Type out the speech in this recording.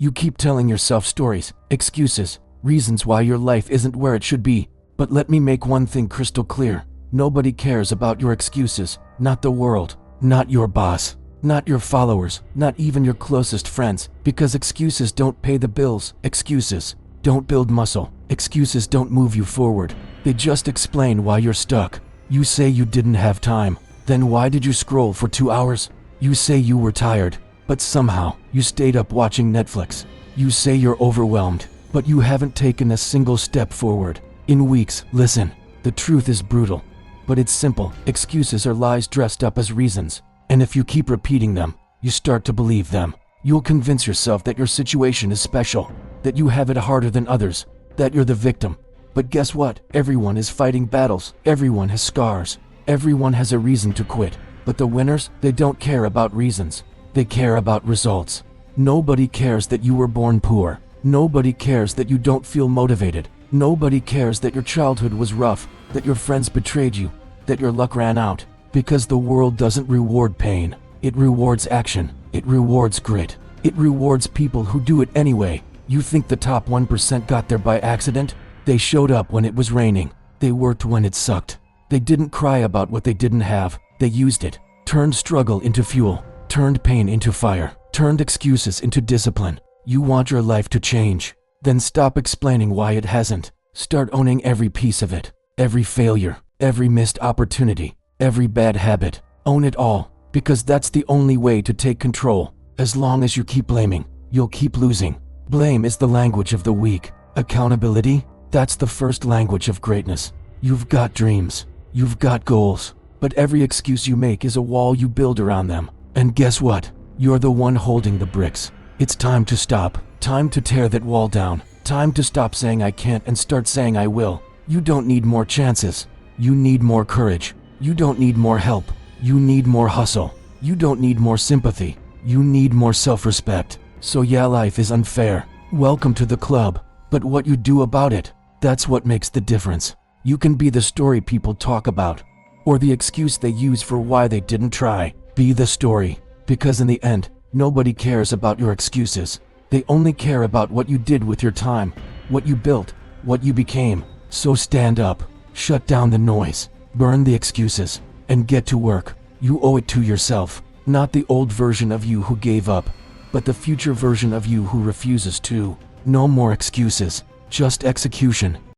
You keep telling yourself stories, excuses, reasons why your life isn't where it should be. But let me make one thing crystal clear. Nobody cares about your excuses, not the world, not your boss, not your followers, not even your closest friends, because excuses don't pay the bills. Excuses don't build muscle. Excuses don't move you forward. They just explain why you're stuck. You say you didn't have time. Then why did you scroll for 2 hours? You say you were tired, but somehow you stayed up watching Netflix. You say you're overwhelmed, but you haven't taken a single step forward in weeks. Listen, the truth is brutal, but it's simple. Excuses are lies dressed up as reasons, and if you keep repeating them, you start to believe them. You'll convince yourself that your situation is special, that you have it harder than others, that you're the victim. But guess what? Everyone is fighting battles. Everyone has scars. Everyone has a reason to quit. But the winners, they don't care about reasons. They care about results. Nobody cares that you were born poor. Nobody cares that you don't feel motivated. Nobody cares that your childhood was rough, that your friends betrayed you, that your luck ran out. Because the world doesn't reward pain. It rewards action. It rewards grit. It rewards people who do it anyway. You think the top 1% got there by accident? They showed up when it was raining. They worked when it sucked. They didn't cry about what they didn't have. They used it. Turned struggle into fuel. Turned pain into fire. Turned excuses into discipline. You want your life to change? Then stop explaining why it hasn't. Start owning every piece of it. Every failure. Every missed opportunity. Every bad habit. Own it all. Because that's the only way to take control. As long as you keep blaming, you'll keep losing. Blame is the language of the weak. Accountability? That's the first language of greatness. You've got dreams. You've got goals. But every excuse you make is a wall you build around them. And guess what? You're the one holding the bricks. It's time to stop. Time to tear that wall down. Time to stop saying I can't and start saying I will. You don't need more chances. You need more courage. You don't need more help. You need more hustle. You don't need more sympathy. You need more self-respect. So yeah, life is unfair. Welcome to the club. But what you do about it, that's what makes the difference. You can be the story people talk about, or the excuse they use for why they didn't try. Be the story. Because in the end, nobody cares about your excuses. They only care about what you did with your time, what you built, what you became. So stand up, shut down the noise, burn the excuses, and get to work. You owe it to yourself, not the old version of you who gave up, but the future version of you who refuses to. No more excuses, just execution.